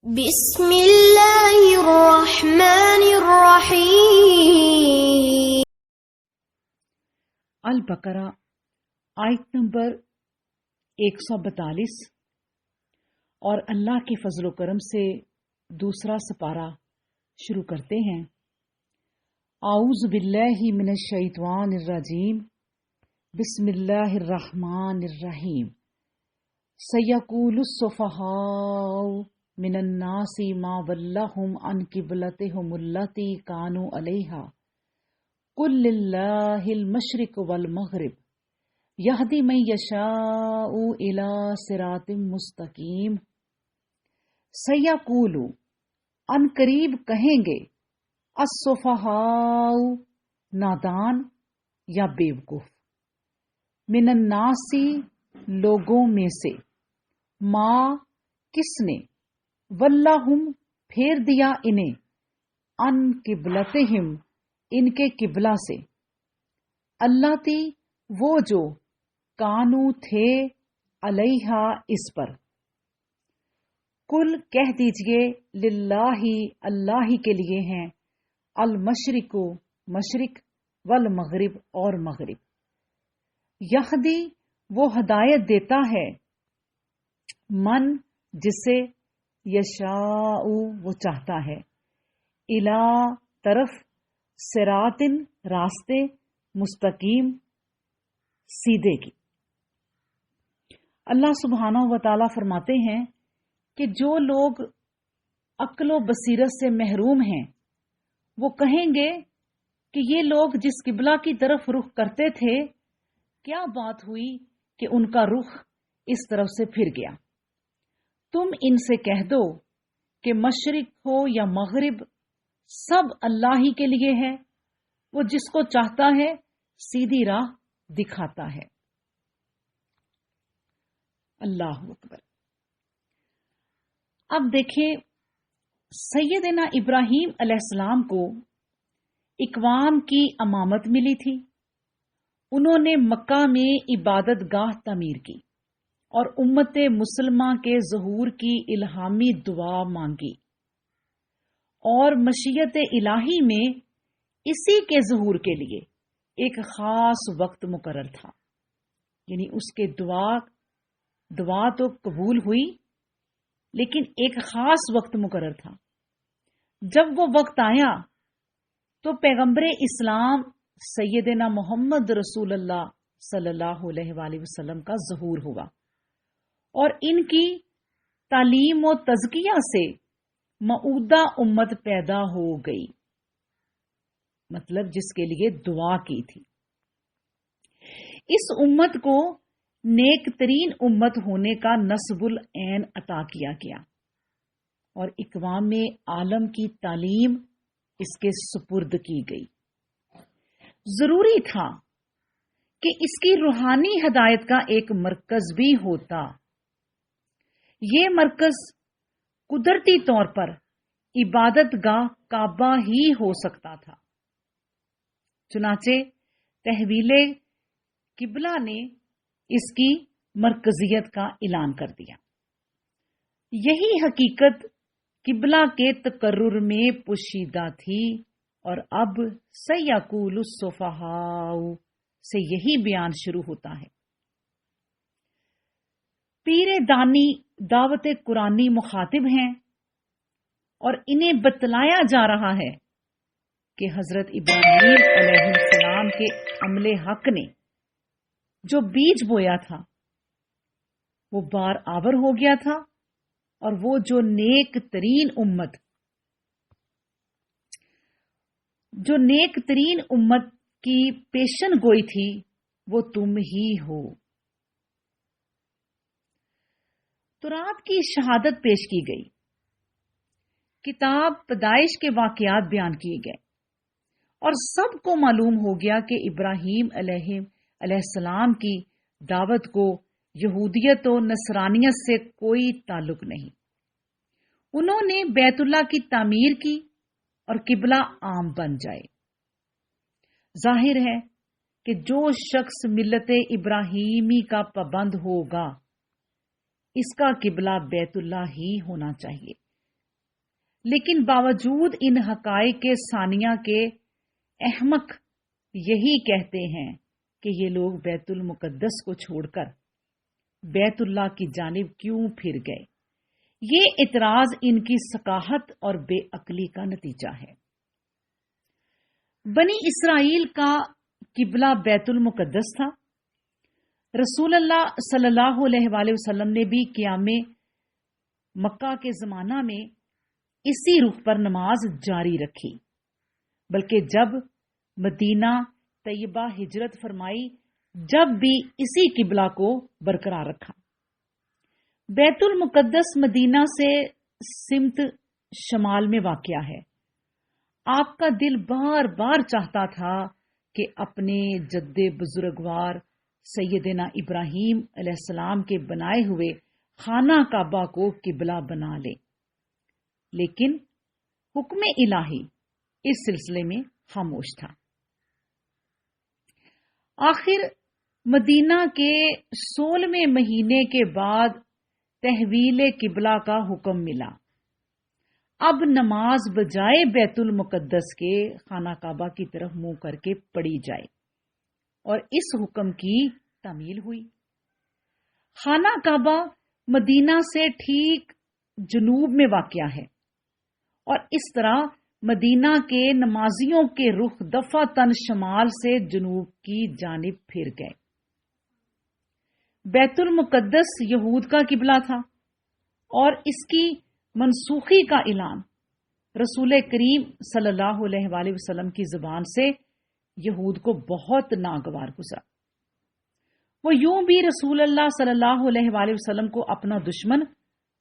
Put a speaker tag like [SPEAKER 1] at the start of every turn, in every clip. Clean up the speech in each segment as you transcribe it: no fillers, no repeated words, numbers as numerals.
[SPEAKER 1] بسم اللہ الرحمن الرحیم۔
[SPEAKER 2] البقرہ آیت نمبر 142 اور اللہ کے فضل و کرم سے دوسرا سپارہ شروع کرتے ہیں۔ اعوذ باللہ من الشیطان الرجیم، بسم اللہ الرحمن الرحیم۔ سیقول السفہاء من الناس ما ولاہم عن قبلتہم التی کانوا علیہا قل للہ المشرق والمغرب یہدی من یشاء الی صراط مستقیم۔ سیقول ان قریب کہیں گے، السفہاء نادان یا بیوقوف، من الناس لوگوں میں سے، ما کس نے، ولاہم پھیر دیا انہیں، ان قبلتہم ان کے قبلہ سے، اللہ تی وہ جو، کانو تھے، علیہا اس پر۔ کل کہہ دیجئے، للہ اللہ کے لیے ہیں، المشرق مشرق، والمغرب اور مغرب، یہدی وہ ہدایت دیتا ہے، من جسے، یشاء وہ چاہتا ہے، الی طرف، صراطن راستے، مستقیم سیدھے کی۔ اللہ سبحانہ و تعالیٰ فرماتے ہیں کہ جو لوگ عقل و بصیرت سے محروم ہیں وہ کہیں گے کہ یہ لوگ جس قبلہ کی طرف رخ کرتے تھے، کیا بات ہوئی کہ ان کا رخ اس طرف سے پھر گیا۔ تم ان سے کہہ دو کہ مشرق ہو یا مغرب سب اللہ ہی کے لیے ہے، وہ جس کو چاہتا ہے سیدھی راہ دکھاتا ہے۔ اللہ اکبر۔ اب دیکھیں، سیدنا ابراہیم علیہ السلام کو اقوام کی امامت ملی تھی۔ انہوں نے مکہ میں عبادت گاہ تعمیر کی اور امت مسلمہ کے ظہور کی الہامی دعا مانگی، اور مشیت الہی میں اسی کے ظہور کے لیے ایک خاص وقت مقرر تھا، یعنی اس کے دعا تو قبول ہوئی لیکن ایک خاص وقت مقرر تھا۔ جب وہ وقت آیا تو پیغمبر اسلام سیدنا محمد رسول اللہ صلی اللہ علیہ وآلہ وسلم کا ظہور ہوا، اور ان کی تعلیم و تزکیہ سے مؤودہ امت پیدا ہو گئی، مطلب جس کے لیے دعا کی تھی۔ اس امت کو نیک ترین امت ہونے کا نصب العین عطا کیا گیا، اور اقوام عالم کی تعلیم اس کے سپرد کی گئی۔ ضروری تھا کہ اس کی روحانی ہدایت کا ایک مرکز بھی ہوتا۔ یہ مرکز قدرتی طور پر عبادت گاہ کعبہ ہی ہو سکتا تھا، چنانچہ تحویل قبلہ نے اس کی مرکزیت کا اعلان کر دیا۔ یہی حقیقت قبلہ کے تقرر میں پوشیدہ تھی، اور اب سیقول السفہاء سے یہی بیان شروع ہوتا ہے۔ پیر دانی دعوت قرآنی مخاطب ہیں، اور انہیں بتلایا جا رہا ہے کہ حضرت ابراہیم علیہ السلام کے عمل حق نے جو بیج بویا تھا وہ بار آور ہو گیا تھا، اور وہ جو نیک ترین امت کی پیشن گوئی تھی وہ تم ہی ہو۔ تورات کی شہادت پیش کی گئی، کتاب پیدائش کے واقعات بیان کیے گئے، اور سب کو معلوم ہو گیا کہ ابراہیم علیہ السلام کی دعوت کو یہودیت و نصرانیت سے کوئی تعلق نہیں۔ انہوں نے بیت اللہ کی تعمیر کی اور قبلہ عام بن جائے۔ ظاہر ہے کہ جو شخص ملت ابراہیمی کا پابند ہوگا اس کا قبلہ بیت اللہ ہی ہونا چاہیے، لیکن باوجود ان حقائق کے ثانیہ کے احمق یہی کہتے ہیں کہ یہ لوگ بیت المقدس کو چھوڑ کر بیت اللہ کی جانب کیوں پھر گئے۔ یہ اعتراض ان کی ثقافت اور بے عقلی کا نتیجہ ہے۔ بنی اسرائیل کا قبلہ بیت المقدس تھا۔ رسول اللہ صلی اللہ علیہ وآلہ وسلم نے بھی قیام مکہ کے زمانہ میں اسی رخ پر نماز جاری رکھی، بلکہ جب مدینہ طیبہ ہجرت فرمائی جب بھی اسی قبلہ کو برقرار رکھا۔ بیت المقدس مدینہ سے سمت شمال میں واقع ہے۔ آپ کا دل بار بار چاہتا تھا کہ اپنے جد بزرگوار سیدنا ابراہیم علیہ السلام کے بنائے ہوئے خانہ کعبہ کو قبلہ بنا لے، لیکن حکم الہی اس سلسلے میں خاموش تھا۔ آخر مدینہ کے 16ویں مہینے کے بعد تحویل قبلہ کا حکم ملا۔ اب نماز بجائے بیت المقدس کے خانہ کعبہ کی طرف منہ کر کے پڑھی جائے، اور اس حکم کی تعمیل ہوئی۔ خانہ کعبہ مدینہ سے ٹھیک جنوب میں واقع ہے، اور اس طرح مدینہ کے نمازیوں کے رخ دفعتاً شمال سے جنوب کی جانب پھر گئے۔ بیت المقدس یہود کا قبلہ تھا، اور اس کی منسوخی کا اعلان رسول کریم صلی اللہ علیہ وآلہ وسلم کی زبان سے یہود کو بہت ناگوار گزرا۔ وہ یوں بھی رسول اللہ صلی اللہ علیہ وآلہ وسلم کو اپنا دشمن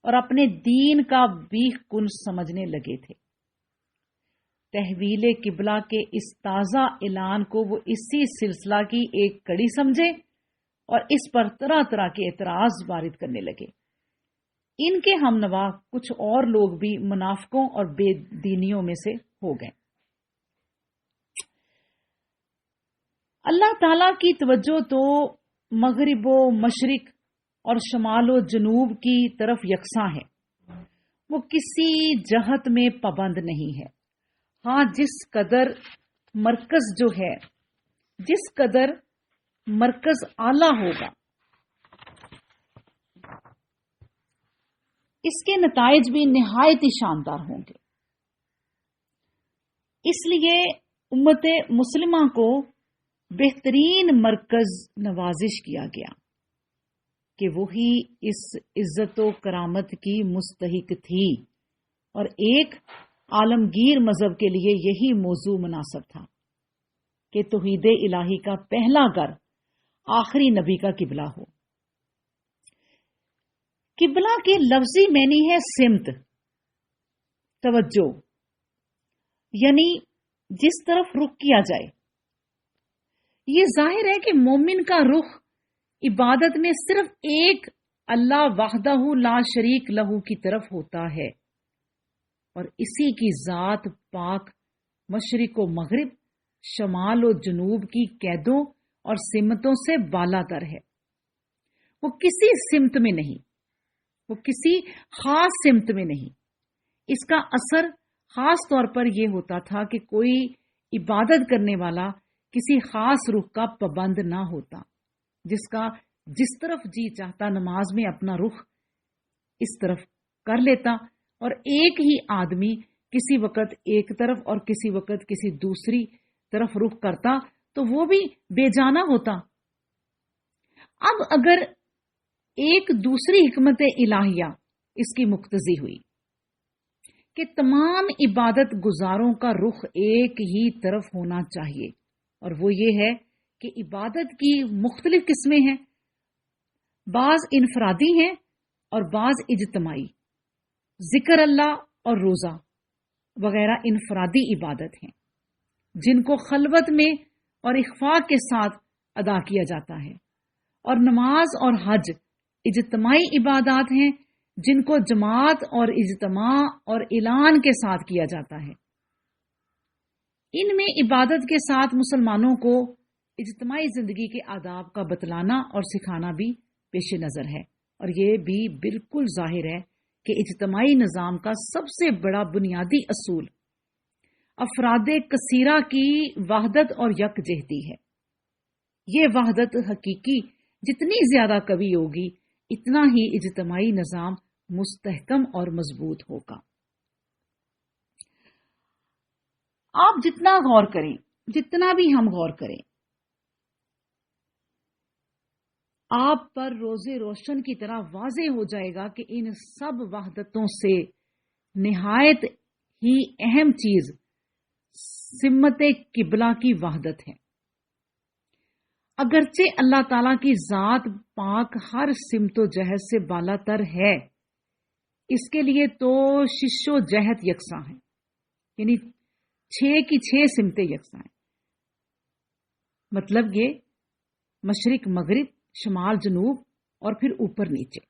[SPEAKER 2] اور اپنے دین کا بیخ کن سمجھنے لگے تھے۔ تحویل قبلہ کے اس تازہ اعلان کو وہ اسی سلسلہ کی ایک کڑی سمجھے اور اس پر طرح طرح کے اعتراض وارد کرنے لگے۔ ان کے ہمنوا کچھ اور لوگ بھی منافقوں اور بے دینیوں میں سے ہو گئے۔ اللہ تعالی کی توجہ تو مغرب و مشرق اور شمال و جنوب کی طرف یکساں ہے، وہ کسی جہت میں پابند نہیں ہے۔ ہاں، جس قدر مرکز اعلیٰ ہوگا، اس کے نتائج بھی نہایت ہی شاندار ہوں گے۔ اس لیے امت مسلمہ کو بہترین مرکز نوازش کیا گیا کہ وہی اس عزت و کرامت کی مستحق تھی، اور ایک عالمگیر مذہب کے لیے یہی موضوع مناسب تھا کہ توحید الہی کا پہلا گھر آخری نبی کا قبلہ ہو۔ قبلہ کے لفظی معنی ہے سمت، توجہ، یعنی جس طرف رخ کیا جائے۔ یہ ظاہر ہے کہ مومن کا رخ عبادت میں صرف ایک اللہ وحدہ لا شریک لہو کی طرف ہوتا ہے، اور اسی کی ذات پاک مشرق و مغرب، شمال و جنوب کی قیدوں اور سمتوں سے بالا تر ہے۔ وہ کسی سمت میں نہیں، وہ کسی خاص سمت میں نہیں۔ اس کا اثر خاص طور پر یہ ہوتا تھا کہ کوئی عبادت کرنے والا کسی خاص رخ کا پابند نہ ہوتا، جس کا جس طرف جی چاہتا نماز میں اپنا رخ اس طرف کر لیتا، اور ایک ہی آدمی کسی وقت ایک طرف اور کسی وقت کسی دوسری طرف رخ کرتا تو وہ بھی بے جانا ہوتا۔ اب اگر ایک دوسری حکمت الہیہ اس کی مقتضی ہوئی کہ تمام عبادت گزاروں کا رخ ایک ہی طرف ہونا چاہیے، اور وہ یہ ہے کہ عبادت کی مختلف قسمیں ہیں، بعض انفرادی ہیں اور بعض اجتماعی۔ ذکر اللہ اور روزہ وغیرہ انفرادی عبادت ہیں جن کو خلوت میں اور اخفاء کے ساتھ ادا کیا جاتا ہے، اور نماز اور حج اجتماعی عبادات ہیں جن کو جماعت اور اجتماع اور اعلان کے ساتھ کیا جاتا ہے۔ ان میں عبادت کے ساتھ مسلمانوں کو اجتماعی زندگی کے آداب کا بتلانا اور سکھانا بھی پیش نظر ہے، اور یہ بھی بالکل ظاہر ہے کہ اجتماعی نظام کا سب سے بڑا بنیادی اصول افراد کثیرہ کی وحدت اور یکجہتی ہے۔ یہ وحدت حقیقی جتنی زیادہ قوی ہوگی اتنا ہی اجتماعی نظام مستحکم اور مضبوط ہوگا۔ آپ جتنا غور کریں، جتنا بھی ہم غور کریں، آپ پر روزے روشن کی طرح واضح ہو جائے گا کہ ان سب وحدتوں سے نہایت ہی اہم چیز سمت قبلہ کی وحدت ہے۔ اگرچہ اللہ تعالیٰ کی ذات پاک ہر سمت و جہت سے بالا تر ہے، اس کے لیے تو شش و جہت یکساں ہے، یعنی 6 کی 6 سمتیں یکساں ہیں۔ مطلب یہ مشرق مغرب، شمال جنوب اور پھر اوپر نیچے۔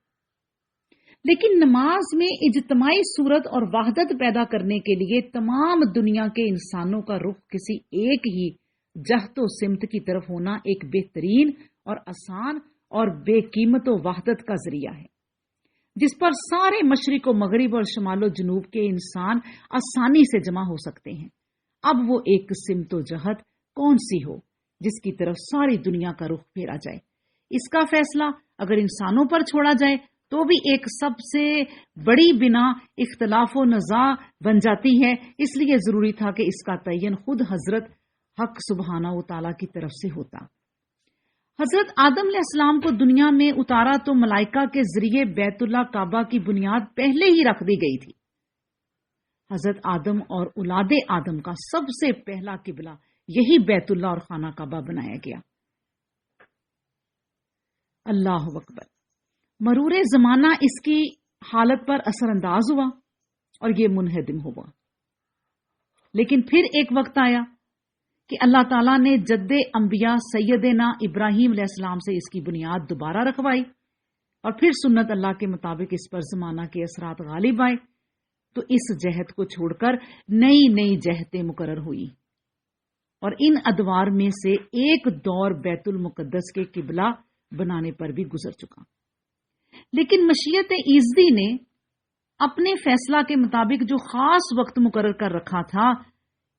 [SPEAKER 2] لیکن نماز میں اجتماعی صورت اور وحدت پیدا کرنے کے لیے تمام دنیا کے انسانوں کا رخ کسی ایک ہی جہت و سمت کی طرف ہونا ایک بہترین اور آسان اور بے قیمت و وحدت کا ذریعہ ہے، جس پر سارے مشرق و مغرب اور شمال و جنوب کے انسان آسانی سے جمع ہو سکتے ہیں۔ اب وہ ایک سمت و جہت کون سی ہو جس کی طرف ساری دنیا کا رخ پھیرا جائے؟ اس کا فیصلہ اگر انسانوں پر چھوڑا جائے تو بھی ایک سب سے بڑی بنا اختلاف و نزاع بن جاتی ہے۔ اس لیے ضروری تھا کہ اس کا تعین خود حضرت حق سبحانہ و تعالیٰ کی طرف سے ہوتا۔ حضرت آدم علیہ السلام کو دنیا میں اتارا تو ملائکہ کے ذریعے بیت اللہ کعبہ کی بنیاد پہلے ہی رکھ دی گئی تھی۔ حضرت آدم اور اولاد آدم کا سب سے پہلا قبلہ یہی بیت اللہ اور خانہ کعبہ بنایا گیا۔ اللہ اکبر۔ مرور زمانہ اس کی حالت پر اثر انداز ہوا اور یہ منہدم ہوا، لیکن پھر ایک وقت آیا کہ اللہ تعالیٰ نے جد انبیاء سیدنا ابراہیم علیہ السلام سے اس کی بنیاد دوبارہ رکھوائی، اور پھر سنت اللہ کے مطابق اس پر زمانہ کے اثرات غالب آئے، تو اس جہت کو چھوڑ کر نئی نئی جہتیں مقرر ہوئی، اور ان ادوار میں سے ایک دور بیت المقدس کے قبلہ بنانے پر بھی گزر چکا۔ لیکن مشیت ایزدی نے اپنے فیصلہ کے مطابق جو خاص وقت مقرر کر رکھا تھا،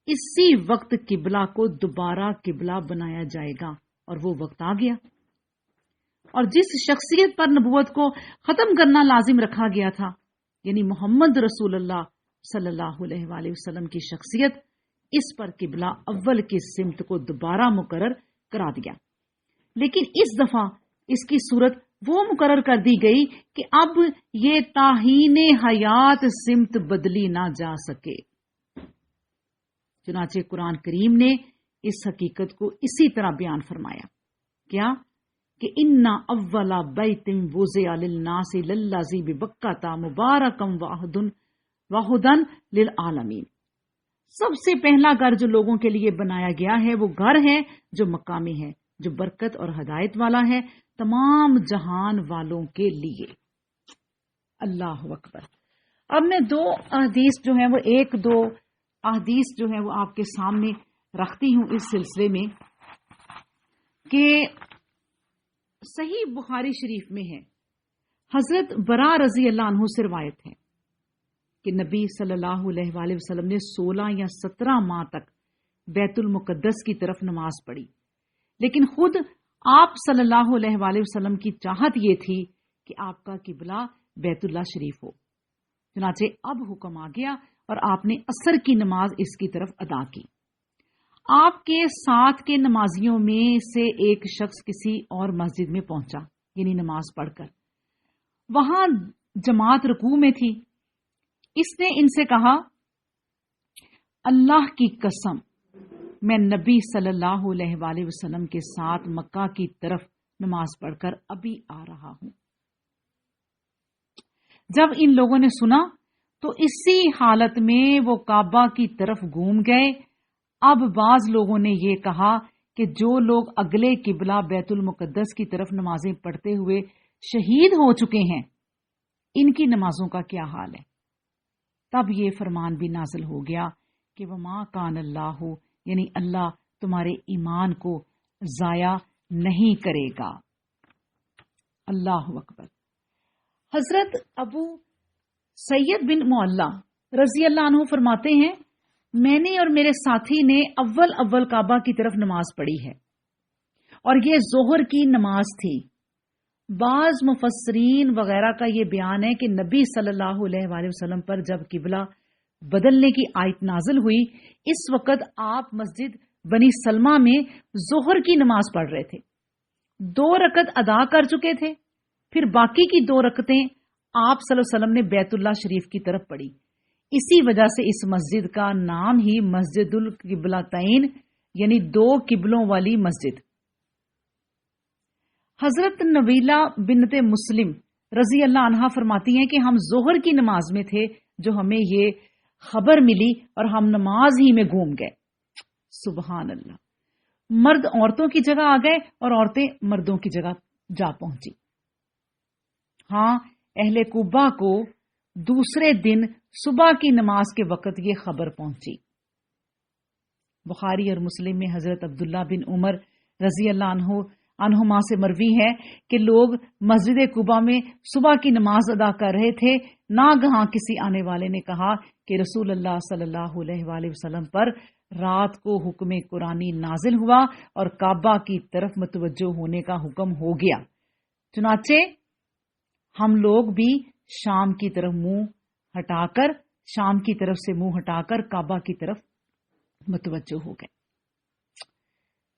[SPEAKER 2] اسی وقت قبلہ کو دوبارہ قبلہ بنایا جائے گا، اور وہ وقت آ گیا۔ اور جس شخصیت پر نبوت کو ختم کرنا لازم رکھا گیا تھا، یعنی محمد رسول اللہ صلی اللہ علیہ وآلہ وسلم کی شخصیت، اس پر قبلہ اول کی سمت کو دوبارہ مقرر کرا دیا۔ لیکن اس دفعہ اس کی صورت وہ مقرر کر دی گئی کہ اب یہ تاہین حیات سمت بدلی نہ جا سکے۔ چنانچہ قرآن کریم نے اس حقیقت کو اسی طرح بیان فرمایا، کیا کہ اِنَّ أَوَّلَ بَيْتٍ وُضِعَ لِلنَّاسِ لَلَّذِي بِبَکَّةَ مُبَارَکًا وَہُدًى لِلْعَالَمِينَ۔ سب سے پہلا گھر جو لوگوں کے لیے بنایا گیا ہے وہ گھر ہے جو مکہ میں ہے، جو برکت اور ہدایت والا ہے تمام جہان والوں کے لیے۔ اللہ اکبر۔ اب میں 2 احادیث جو ہیں وہ احادیث جو ہیں وہ آپ کے سامنے رکھتی ہوں اس سلسلے میں، کہ صحیح بخاری شریف میں ہے، حضرت برا رضی اللہ عنہ سے روایت ہے کہ نبی صلی اللہ علیہ وآلہ وسلم نے 16 یا 17 ماہ تک بیت المقدس کی طرف نماز پڑھی، لیکن خود آپ صلی اللہ علیہ وآلہ وسلم کی چاہت یہ تھی کہ آپ کا قبلہ بیت اللہ شریف ہو۔ چنانچہ اب حکم آ گیا اور آپ نے عصر کی نماز اس کی طرف ادا کی۔ آپ کے ساتھ کے نمازیوں میں سے ایک شخص کسی اور مسجد میں پہنچا، یعنی نماز پڑھ کر، وہاں جماعت رکوع میں تھی۔ اس نے ان سے کہا، اللہ کی قسم میں نبی صلی اللہ علیہ وآلہ وسلم کے ساتھ مکہ کی طرف نماز پڑھ کر ابھی آ رہا ہوں۔ جب ان لوگوں نے سنا تو اسی حالت میں وہ کعبہ کی طرف گھوم گئے۔ اب بعض لوگوں نے یہ کہا کہ جو لوگ اگلے قبلہ بیت المقدس کی طرف نمازیں پڑھتے ہوئے شہید ہو چکے ہیں، ان کی نمازوں کا کیا حال ہے؟ تب یہ فرمان بھی نازل ہو گیا کہ وما کان اللہ، یعنی اللہ تمہارے ایمان کو ضائع نہیں کرے گا۔ اللہ اکبر۔ حضرت ابو سید بن معلّہ رضی اللہ عنہ فرماتے ہیں میں نے اور میرے ساتھی نے اول کعبہ کی طرف نماز پڑھی ہے اور یہ ظہر کی نماز تھی۔ بعض مفسرین وغیرہ کا یہ بیان ہے کہ نبی صلی اللہ علیہ وآلہ وسلم پر جب قبلہ بدلنے کی آیت نازل ہوئی اس وقت آپ مسجد بنی سلمہ میں ظہر کی نماز پڑھ رہے تھے، 2 رکعت ادا کر چکے تھے، پھر باقی کی 2 رکعتیں آپ صلی اللہ علیہ وسلم نے بیت اللہ شریف کی طرف پڑھی۔ اسی وجہ سے اس مسجد کا نام ہی مسجد القبلتین یعنی 2 قبلوں والی مسجد۔ حضرت نویلہ بنت مسلم رضی اللہ عنہا فرماتی ہیں کہ ہم ظہر کی نماز میں تھے جو ہمیں یہ خبر ملی اور ہم نماز ہی میں گھوم گئے۔ سبحان اللہ، مرد عورتوں کی جگہ آ گئے اور عورتیں مردوں کی جگہ جا پہنچی۔ ہاں، اہل کوبہ کو دوسرے دن صبح کی نماز کے وقت یہ خبر پہنچی۔ بخاری اور مسلم میں حضرت عبداللہ بن عمر رضی اللہ عنہما سے مروی ہے کہ لوگ مسجد کوبہ میں صبح کی نماز ادا کر رہے تھے، ناگہاں کسی آنے والے نے کہا کہ رسول اللہ صلی اللہ علیہ وآلہ وسلم پر رات کو حکم قرآنی نازل ہوا اور کعبہ کی طرف متوجہ ہونے کا حکم ہو گیا، چنانچہ ہم لوگ بھی شام کی طرف منہ ہٹا کر کعبہ کی طرف متوجہ ہو گئے۔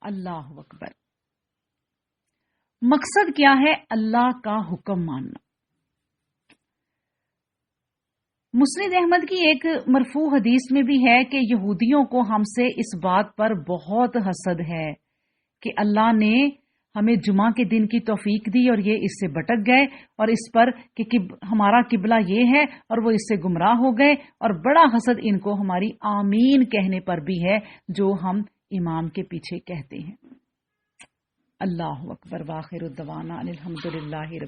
[SPEAKER 2] اللہ اکبر۔ مقصد کیا ہے؟ اللہ کا حکم ماننا۔ مسند احمد کی ایک مرفوع حدیث میں بھی ہے کہ یہودیوں کو ہم سے اس بات پر بہت حسد ہے کہ اللہ نے ہمیں جمعہ کے دن کی توفیق دی اور یہ اس سے بھٹک گئے، اور اس پر کہ ہمارا قبلہ یہ ہے اور وہ اس سے گمراہ ہو گئے، اور بڑا حسد ان کو ہماری آمین کہنے پر بھی ہے جو ہم امام کے پیچھے کہتے ہیں۔ اللہ اکبر۔ وآخر الدعوانا الحمدللہ۔